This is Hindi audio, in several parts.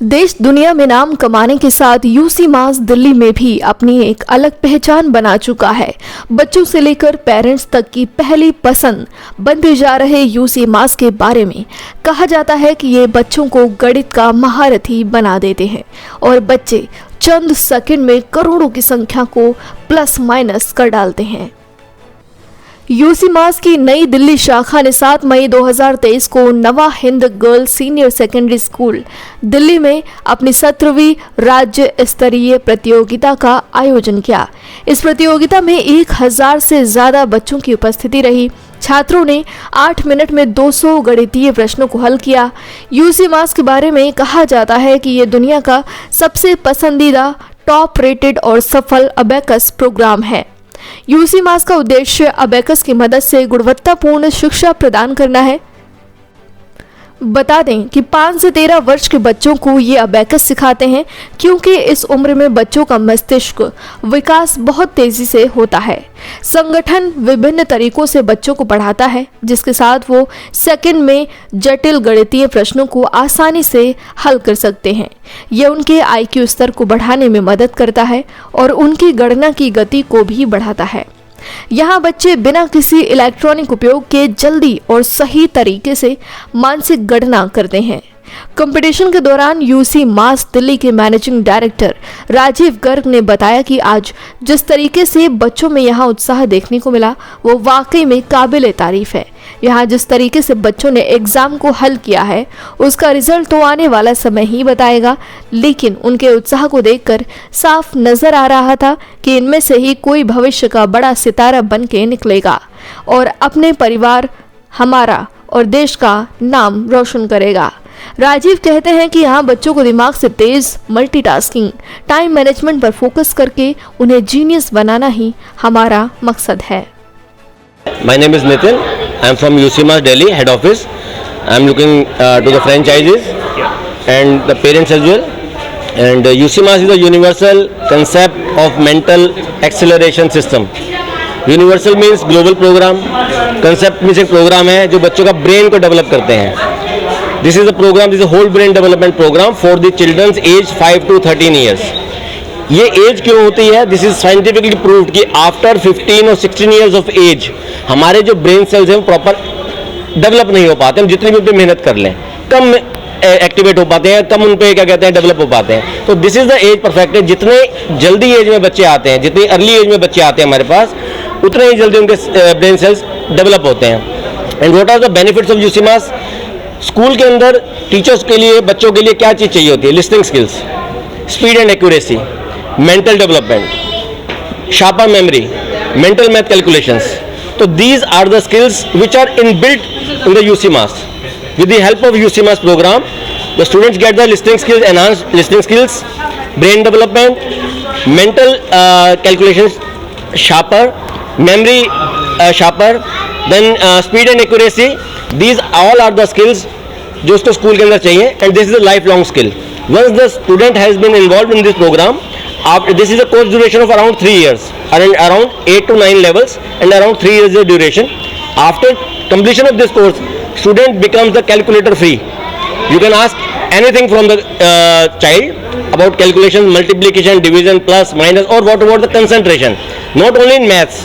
देश दुनिया में नाम कमाने के साथ यूसी मास दिल्ली में भी अपनी एक अलग पहचान बना चुका है। बच्चों से लेकर पेरेंट्स तक की पहली पसंद बनते जा रहे यूसी मास के बारे में कहा जाता है कि ये बच्चों को गणित का महारथी बना देते हैं और बच्चे चंद सेकंड में करोड़ों की संख्या को प्लस माइनस कर डालते हैं। यूसी मास की नई दिल्ली शाखा ने 7 मई 2023 को नवा Hind girls senior secondary school Delhi में अपनी 17वीं राज्य स्तरीय प्रतियोगिता का आयोजन किया। इस प्रतियोगिता में 1000 से ज्यादा बच्चों की उपस्थिति रही। छात्रों ने 8 मिनट में 200 गणितीय प्रश्नों को हल किया। यूसी मास के बारे में कहा जाता है कि ये दुनिया का सबसे पसंदीदा, टॉप रेटेड और सफल अबेकस प्रोग्राम है। यूसी मास का उद्देश्य अबेकस की मदद से गुणवत्तापूर्ण शिक्षा प्रदान करना है। बता दें कि 5 से 13 वर्ष के बच्चों को ये अबेकस सिखाते हैं क्योंकि इस उम्र में बच्चों का मस्तिष्क विकास बहुत तेजी से होता है। संगठन विभिन्न तरीकों से बच्चों को पढ़ाता है जिसके साथ वो सेकंड में जटिल गणितीय प्रश्नों को आसानी से हल कर सकते हैं। यह उनके आईक्यू स्तर को बढ़ाने में मदद करता है और उनकी गणना की गति को भी बढ़ाता है। यहाँ बच्चे बिना किसी इलेक्ट्रॉनिक उपयोग के जल्दी और सही तरीके से मानसिक गणना करते हैं। कंपटीशन के दौरान यूसी मास दिल्ली के मैनेजिंग डायरेक्टर राजीव गर्ग ने बताया कि आज जिस तरीके से बच्चों में यहाँ उत्साह देखने को मिला वो वाकई में काबिले तारीफ है। यहाँ जिस तरीके से बच्चों ने एग्जाम को हल किया है उसका रिजल्ट तो आने वाला समय ही बताएगा, लेकिन उनके उत्साह को देखकर साफ नजर आ रहा था कि इनमें से ही कोई भविष्य का बड़ा सितारा बन के निकलेगा और अपने परिवार, हमारा और देश का नाम रोशन करेगा। राजीव कहते हैं कि यहाँ बच्चों को दिमाग से तेज, मल्टीटास्किंग, टाइम मैनेजमेंट पर फोकस करके उन्हें जीनियस बनाना ही हमारा मकसद है। My name is Nitin. I am from UC Mass Delhi head office. I am looking to the franchises and the parents as well. And UC Mass is a universal concept of mental acceleration system. Universal means global program. Concept means एक program है जो बच्चों का brain को develop करते हैं। This is a program, this is a whole brain development program for the children's age 5 to 13 years. ये एज क्यों होती है? दिस इज साइंटिफिकली प्रूव्ड कि आफ्टर 15 और 16 इयर्स ऑफ एज हमारे जो ब्रेन सेल्स हैं वो प्रॉपर डेवलप नहीं हो पाते। हम जितनी भी उन पर मेहनत कर लें कम एक्टिवेट हो पाते हैं, कम उन पर क्या कहते हैं डेवलप हो पाते हैं। तो this is the age perfect है। जितने जल्दी एज में बच्चे आते हैं, जितनी अर्ली एज में बच्चे आते हैं हमारे पास, उतने ही जल्दी उनके ब्रेन सेल्स डेवलप होते हैं। And what are the benefits of UCMAS? School के अंदर टीचर्स के लिए, बच्चों के लिए क्या चीज़ चाहिए होती है? Listening skills, speed and accuracy, mental development, sharper memory, mental math calculations. So these are the skills which are inbuilt in the UC Mass. With the help of UC Mass program, the students get the listening skills, enhanced listening skills, brain development, mental calculations sharper, memory sharper, then speed and accuracy. These all are the skills जो उसको स्कूल के अंदर चाहिए, and this is a lifelong skill. Once the student has been involved in this program, this is a course duration of around 3 years, around 8 to 9 levels, and around 3 years of duration. After completion of this course, student becomes the calculator free. You can ask anything from the child about calculation, multiplication, division, plus, minus, or what about the concentration. Not only in maths,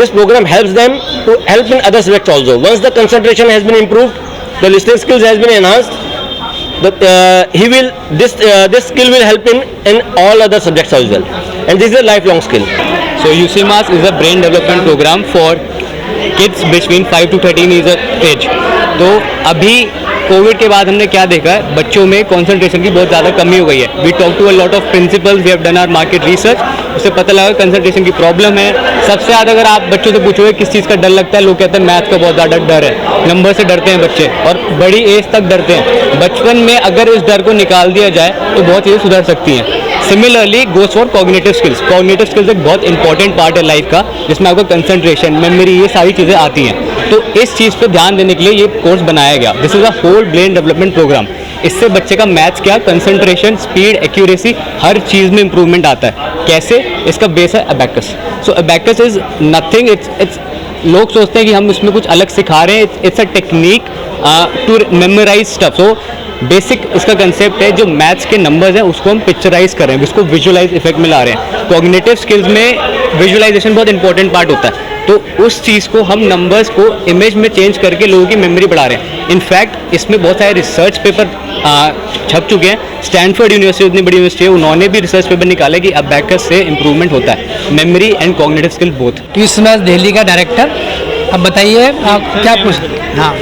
this program helps them to help in other subjects also. Once the concentration has been improved, the listening skills has been enhanced, this skill will help in all other subjects as well, and this is a lifelong skill. So UC Mass is a brain development program for kids between 5 to 13 years of age. तो अभी कोविड के बाद हमने क्या देखा है, बच्चों में कंसंट्रेशन की बहुत ज़्यादा कमी हो गई है। We talk to a lot of principals, we have done our market research, उससे पता लगा कंसंट्रेशन की प्रॉब्लम है। सबसे ज़्यादा अगर आप बच्चों से पूछोगे किस चीज़ का डर लगता है, लोग कहते हैं मैथ का बहुत ज़्यादा डर है, नंबर से डरते हैं बच्चे और बड़ी एज तक डरते हैं। बचपन में अगर इस डर को निकाल दिया जाए तो बहुत चीज़ें सुधर सकती हैं। Similarly goes for cognitive skills. Cognitive skills एक बहुत इंपॉर्टेंट पार्ट है लाइफ का, जिसमें आपको कंसंट्रेशन, मेमोरी, ये सारी चीज़ें आती हैं। तो इस चीज़ पे ध्यान देने के लिए ये कोर्स बनाया गया। This is a whole brain development program. इससे बच्चे का मैथ्स क्या, कंसंट्रेशन, स्पीड, एक्यूरेसी, हर चीज़ में इंप्रूवमेंट आता है। कैसे? इसका बेस है abacus. So abacus is nothing, it's लोग सोचते हैं कि हम इसमें कुछ अलग सिखा रहे हैं। It's a technique to memorise stuff. So basic इसका कंसेप्ट है, जो मैथ्स के नंबर्स हैं उसको हम पिक्चराइज कर रहे हैं, उसको विजुअलाइज इफेक्ट में ला रहे हैं। कॉग्निटिव स्किल्स में विजुअलाइजेशन बहुत इंपॉर्टेंट पार्ट होता है, तो उस चीज़ को हम नंबर्स को इमेज में चेंज करके लोगों की मेमोरी बढ़ा रहे हैं। इनफैक्ट इसमें बहुत सारे रिसर्च पेपर छप चुके हैं। स्टैनफोर्ड यूनिवर्सिटी उतनी बड़ी यूनिवर्सिटी है, उन्होंने भी रिसर्च पेपर निकाले कि अबैकस से इंप्रूवमेंट होता है memory and cognitive skill both. UCMAS Delhi का डायरेक्टर, अब बताइए आप क्या पूछ। हाँ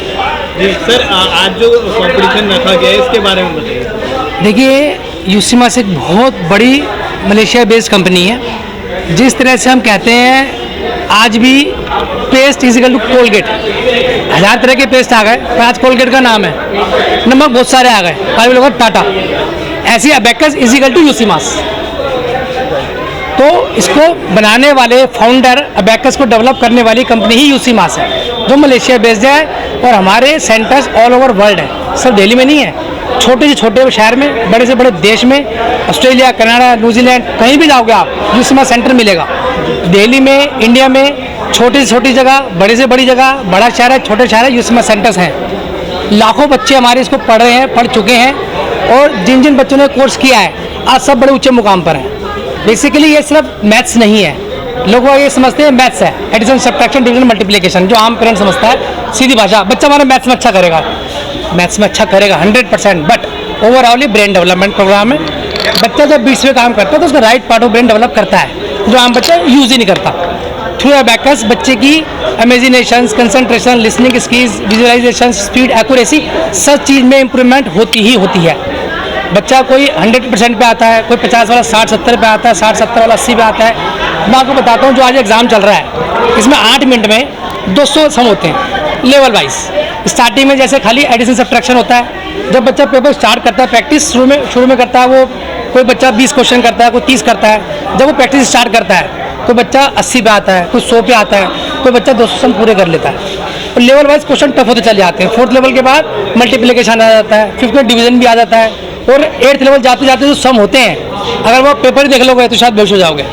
जी सर, आज जो कंपटीशन रखा गया है इसके बारे में बताइए। देखिए, यूसीमास एक बहुत बड़ी मलेशिया बेस्ड कंपनी है। जिस तरह से हम कहते हैं आज भी पेस्ट इजिकल टू कोलगेट, 1000 तरह के पेस्ट आ गए, पर आज कोलगेट का नाम है, नमक बहुत सारे आ गए, काफी लोग टाटा। ऐसी अबैकस इजिकल टू यूसीमास। तो इसको बनाने वाले फाउंडर, अबैकस को डेवलप करने वाली कंपनी ही यूसीमास है, जो मलेशिया बेस्ड है, और हमारे सेंटर्स ऑल ओवर वर्ल्ड है, सिर्फ दिल्ली में नहीं है, छोटे से छोटे शहर में, बड़े से बड़े देश में, ऑस्ट्रेलिया, कनाडा, न्यूजीलैंड, कहीं भी जाओगे आप यूसीमास सेंटर मिलेगा। दिल्ली में, इंडिया में, छोटी से छोटी जगह, बड़ी से बड़ी जगह, बड़ा शहर है, छोटे शहर है, यूसीमास सेंटर्स हैं। लाखों बच्चे हमारे इसको पढ़ रहे हैं, पढ़ चुके हैं, और जिन जिन बच्चों ने कोर्स किया है आज सब बड़े ऊंचे मुकाम पर हैं। बेसिकली ये सिर्फ मैथ्स नहीं है, लोग ये समझते हैं मैथ्स है एडिशन, सब्ट्रैक्शन, डिवीजन, मल्टीप्लिकेशन, जो आम पेरेंट समझता है सीधी भाषा। बच्चा हमारा मैथ्स में अच्छा करेगा, मैथ्स में अच्छा करेगा 100%, बट ओवरऑल ये ब्रेन डेवलपमेंट प्रोग्राम है। बच्चा जब 20 में काम करता है तो उसका right part of brain develop करता है, जो आम बच्चा यूज ही नहीं करता। थ्रू अबैकस बच्चे की imagination, concentration, listening skills, visualisation, speed, accuracy, सब चीज़ में इंप्रूवमेंट होती ही होती है। बच्चा कोई 100% पे आता है, कोई 50 वाला 60-70 पे आता है, 60-70 वाला 80 पे आता है। मैं आपको बताता हूँ, जो आज एग्ज़ाम चल रहा है इसमें 8 मिनट में 200 सम होते हैं लेवल वाइज। स्टार्टिंग में जैसे खाली एडिशन सब्ट्रैक्शन होता है, जब बच्चा पेपर स्टार्ट करता है, प्रैक्टिस शुरू में करता है, वो कोई बच्चा 20 क्वेश्चन करता है, कोई 30 करता है। जब वो प्रैक्टिस स्टार्ट करता है कोई बच्चा 80 पे आता है, कोई 100 पे आता है, कोई बच्चा 200 सम पूरे कर लेता है। और लेवल वाइज क्वेश्चन टफ होते चले जाते हैं। 4th लेवल के बाद मल्टीप्लिकेशन आ जाता है, 5th में डिवीजन भी आ जाता है, और 8th लेवल जाते जाते जो सम होते हैं, अगर वो पेपर देख लोगे तो शायद बेहोश हो जाओगे।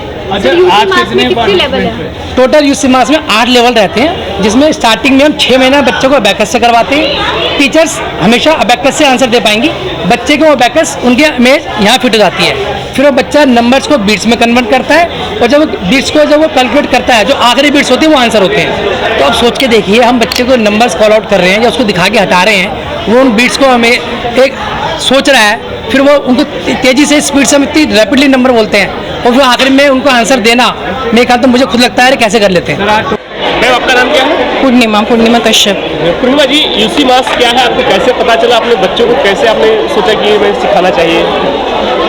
टोटल यूसीमास में 8 लेवल रहते हैं, जिसमें स्टार्टिंग में हम 6 महीना बच्चों को अबैकस से करवाते हैं। टीचर्स हमेशा अबैकस से आंसर दे पाएंगी, बच्चे को अबैकस उनकी इमेज यहाँ फिट हो जाती है। फिर वो बच्चा नंबर्स को बीट्स में कन्वर्ट करता है, और जब वो कैलकुलेट करता है, जो आखिरी बीट्स होती है वो आंसर होते हैं। तो आप सोच के देखिए, हम बच्चे को नंबर्स कॉल आउट कर रहे हैं या उसको दिखा के हटा रहे हैं, वो उन बीट्स को हमें एक सोच रहा है, फिर वो उनको तेज़ी से, स्पीड से हम इतनी रैपिडली नंबर बोलते हैं, और फिर आखिर में उनको आंसर देना, मेरे ख्याल तो मुझे खुद लगता है कैसे कर लेते हैं। मैम आपका नाम क्या है? पूर्णिमा कश्यप। पूर्णिमा जी, यूसीमास क्या है, आपको कैसे पता चला? अपने बच्चों को कैसे आपने सोचा कि मैं सिखाना चाहिए?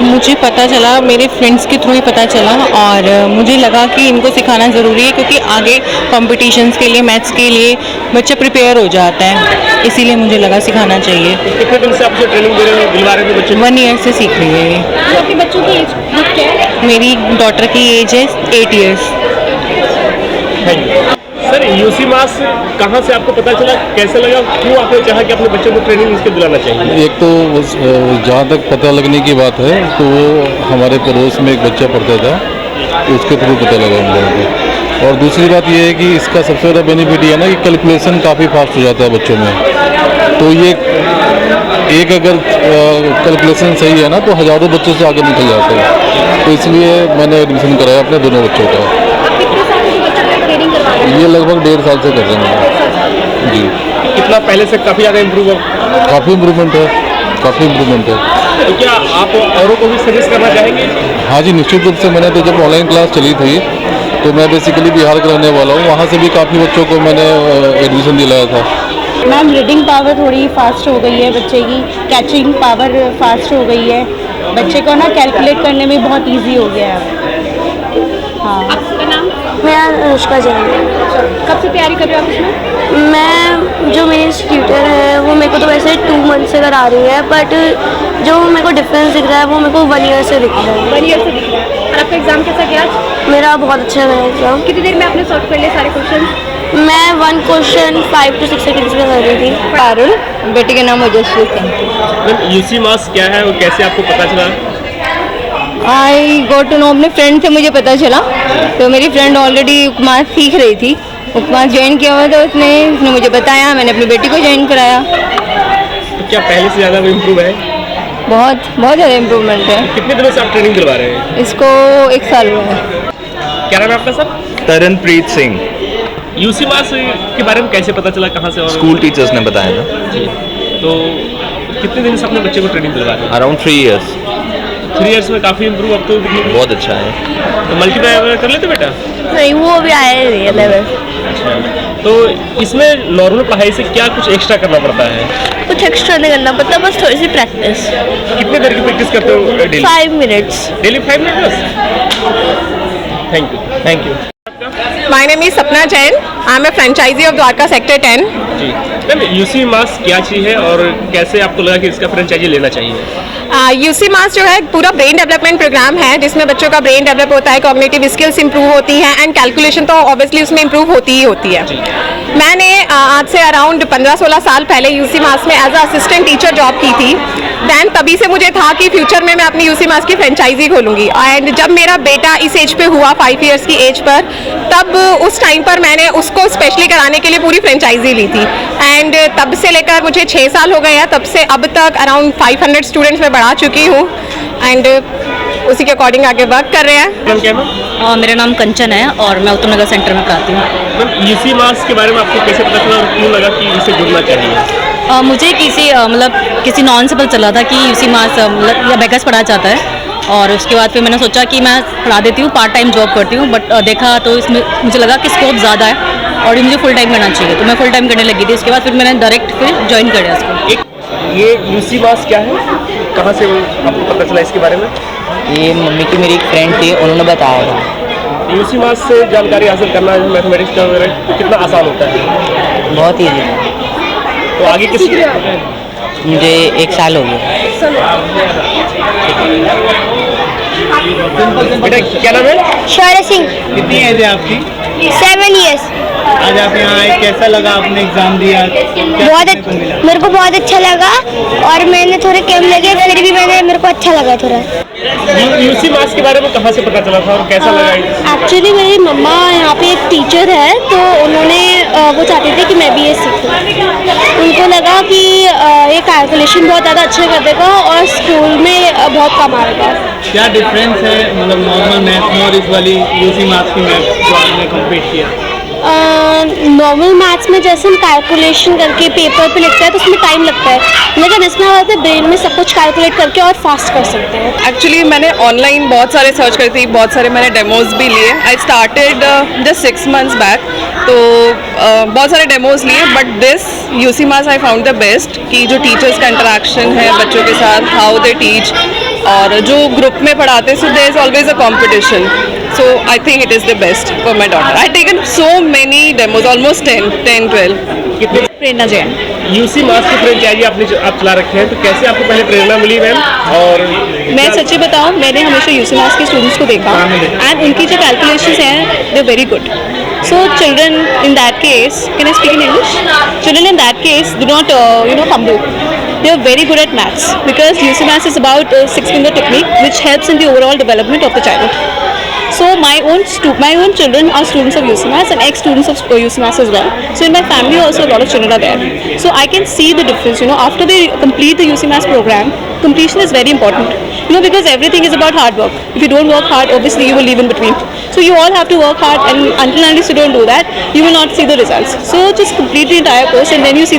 मुझे पता चला, मेरे फ्रेंड्स के थ्रू ही पता चला, और मुझे लगा कि इनको सिखाना ज़रूरी है, क्योंकि आगे कॉम्पिटिशन्स के लिए, मैथ्स के लिए बच्चा प्रिपेयर हो जाता है, इसीलिए मुझे लगा सिखाना चाहिए। कितने दिन से आपसे ट्रेनिंग दे रहे हैं, दिलवा रहे हैं बच्चे? 1 ईयर से सीख रही है ये। आपके बच्चों की एज क्या है? मेरी डॉटर की एज है 8 ईयर्स। सर, यूसीमास कहाँ से आपको पता चला, कैसे लगा, क्यों आपने चाहा कि अपने बच्चों को ट्रेनिंग इसके दिलाना चाहिए? एक तो जहाँ तक पता लगने की बात है, तो वो हमारे पड़ोस में एक बच्चा पढ़ता था, तो उसके थ्रू पता लगा हम लोगों को। और दूसरी बात ये है कि इसका सबसे बड़ा बेनिफिट ये है ना कि कैलकुलेशन काफ़ी फास्ट हो जाता है बच्चों में। तो ये एक अगर कैलकुलेशन सही है ना, तो हज़ारों बच्चों से आगे निकल जाते हैं। तो इसलिए मैंने एडमिशन कराया अपने दोनों बच्चों का। ये लगभग 1.5 साल से कर रहे हैं जी। कितना पहले से काफ़ी ज़्यादा इम्प्रूव हो? काफ़ी इम्प्रूवमेंट है, काफ़ी इम्प्रूवमेंट है। तो क्या आप औरों को भी सजेस्ट करना चाहेंगे? हाँ जी, निश्चित रूप से। मैंने तो जब ऑनलाइन क्लास चली थी, तो मैं बेसिकली बिहार का रहने वाला हूँ, वहाँ से भी काफ़ी बच्चों को मैंने एडमिशन दिलाया था। मैम, रीडिंग पावर थोड़ी फास्ट हो गई है बच्चे की, कैचिंग पावर फास्ट हो गई है, बच्चे को ना कैलकुलेट करने में बहुत इजी हो गया है। हाँ। आपका नाम? मेरा अनुष्का जैन। कब से तैयारी कर रहे हो आप इसमें? मैं, जो मेरी ट्यूटर है वो मेरे को तो वैसे 2 मंथ से करा रही है, बट जो मेरे को डिफरेंस दिख रहा है वो मेरे को 1 ईयर से दिख रहा है। 1 ईयर से दिख रहा है। और आपका एग्जाम कैसा गया? मेरा बहुत अच्छा गया एग्जाम। कितनी देर में आपने सॉल्व कर लिए सारे क्वेश्चन? मैं 1 क्वेश्चन 5 to 6 सेकंड्स में कर रही थी। पारुल, बेटी का नाम ओजस्वी सिंह। यूसीमास क्या है और कैसे आपको पता चला? आई गॉट टू नो, अपने फ्रेंड से मुझे पता चला। तो मेरी फ्रेंड ऑलरेडी उपमास सीख रही थी, उपमास ज्वाइन किया हुआ था उसने मुझे बताया, मैंने अपनी बेटी को ज्वाइन कराया। तो क्या पहले से ज़्यादा इम्प्रूव है? बहुत ज़्यादा इम्प्रूवमेंट है। कितने दिनों से आप ट्रेनिंग दिलवा रहे हैं? इसको 1 साल हुआ है। क्या नाम है आपका सर? तरनप्रीत सिंह। यूसी मास के बारे में कैसे पता चला, कहाँ से? और स्कूल टीचर्स ने बताया था। जी, तो कितने दिन से अपने बच्चे को ट्रेनिंग दिलवा रहे हैं? Around 3 years। 3 years में काफ़ी इम्प्रूव अब तो बहुत अच्छा है। तो मल्टीप्लाई वगैरह कर लेते बेटा? नहीं, वो अभी आया नहीं है लेवल। तो इसमें नॉर्मल पढ़ाई से क्या कुछ एक्स्ट्रा करना पड़ता है? कुछ एक्स्ट्रा नहीं करना पड़ता, बस थोड़ी सी प्रैक्टिस। कितने देर की प्रैक्टिस करते हो daily? 5 minutes। Daily 5 minutes? Thank you. My name is Sapna Jain. I am a franchisee of Dwarka sector 10। जी मैम, यूसी मास क्या चीज़ है और कैसे आपको लगा कि इसका फ्रेंचाइजी लेना चाहिए? यूसी मास जो है पूरा ब्रेन डेवलपमेंट प्रोग्राम है, जिसमें बच्चों का ब्रेन डेवलप होता है, कॉग्निटिव स्किल्स इंप्रूव होती हैं एंड कैलकुलेशन तो ऑब्वियसली उसमें इंप्रूव होती ही होती है। मैंने आज से अराउंड 15-16 साल पहले यूसी मास में as a assistant teacher job की थी। दैन तभी से मुझे था कि फ्यूचर में मैं अपनी यूसी मास की फ्रेंचाइजी खोलूंगी। एंड जब मेरा बेटा इस एज पे हुआ 5 years की एज पर, तब उस टाइम पर मैंने उसको स्पेशली कराने के लिए पूरी फ्रेंचाइजी ली थी। एंड तब से लेकर मुझे 6 साल हो गए हैं, तब से अब तक अराउंड 500 स्टूडेंट्स मैं बढ़ा चुकी हूँ एंड उसी के अकॉर्डिंग आगे वर्क कर रहे हैं। मैम क्या मैम? मेरा नाम कंचन है और मैं उत्तम नगर सेंटर में पढ़ाती हूँ। मैम यूसी मास के बारे में आपको कैसे पता चला और क्यों लगा कि इसे जुड़ना चाहिए? मुझे किसी नॉन से पता चला था कि यूसी मास या बेकस पढ़ा जाता है, और उसके बाद फिर मैंने सोचा कि मैं पढ़ा देती हूँ, पार्ट टाइम जॉब करती हूँ। बट देखा तो इसमें मुझे लगा कि स्कोप ज़्यादा है और ये मुझे फुल टाइम करना चाहिए, तो मैं फुल टाइम करने लगी थी। उसके बाद फिर मैंने डायरेक्ट फिर ज्वाइन कर दिया इसको। ये यूसी मास क्या है, कहाँ से आपको पता चला इसके बारे में? ये मम्मी की मेरी एक फ्रेंड थी, उन्होंने बताया था। यूसी मास से जानकारी हासिल करना मैथमेटिक्स का वगैरह कितना आसान होता है? बहुत ईजी है। तो आगे किस मुझे 1 साल हो गया। बेटा क्या नाम है? शौर्य सिंह। कितनी एज है आपकी? 7 years। आज आप यहाँ आए, कैसा लगा? आपने एग्जाम दिया? मेरे को बहुत अच्छा लगा और मैंने थोड़े कैम लगे, फिर भी मेरे को अच्छा लगा थोड़ा। यूसी मास के बारे में कहाँ से पता चला था और कैसा लगा? एक्चुअली मेरी मम्मा यहाँ पे एक टीचर है, तो उन्होंने वो चाहते थे कि मैं भी ये सीखूँ। उनको लगा कि ये कैलकुलेशन बहुत ज़्यादा अच्छा कर देगा और स्कूल में बहुत काम आएगा। क्या डिफरेंस है मतलब नॉर्मल मैथ में और इस वाली यूसी मास की मैथ जो आपने कंप्लीट किया? नॉर्मल मैथ्स में जैसे हम कैलकुलेशन करके पेपर पे लिखते हैं तो उसमें टाइम लगता है, लेकिन इसमें होता है ब्रेन में सब कुछ कैलकुलेट करके और फास्ट कर सकते हैं। एक्चुअली मैंने ऑनलाइन बहुत सारे सर्च करी थी, बहुत सारे मैंने डेमोज भी लिए। I started just 6 months back, तो बहुत सारे डेमोज लिए, but this UC mass I found the best. कि जो टीचर्स का इंटरेक्शन है बच्चों के साथ, हाउ दे टीच, और जो ग्रुप में पढ़ाते, so there is always a competition. So I think it is the best for my daughter. I taken so many demos, almost 10-12. कितने? प्रेरणा जैन। यूसी मास की फ्रेंचाइजी आप चला रखे हैं, तो कैसे आपको पहले प्रेरणा मिली मैम? और मैं सच्ची बताऊं, मैंने हमेशा यूसी मास के स्टूडेंट्स को देखा एंड उनकी जो कैलकुलेशंस हैं they very good. So children in that case, can I speak in English? Children in that case do not fumble. They are very good at maths because UC Maths is about 6-finger technique which helps in the overall development of the child. So my own children are students of UC Maths and ex-students of UC Maths as well. So in my family also a lot of children are there. So I can see the difference. After they complete the UC Maths program, completion is very important. Because everything is about hard work. If you don't work hard, obviously you will leave in between. So you all have to work hard, and until unless you don't do that, you will not see the results. So just complete the entire course and then you see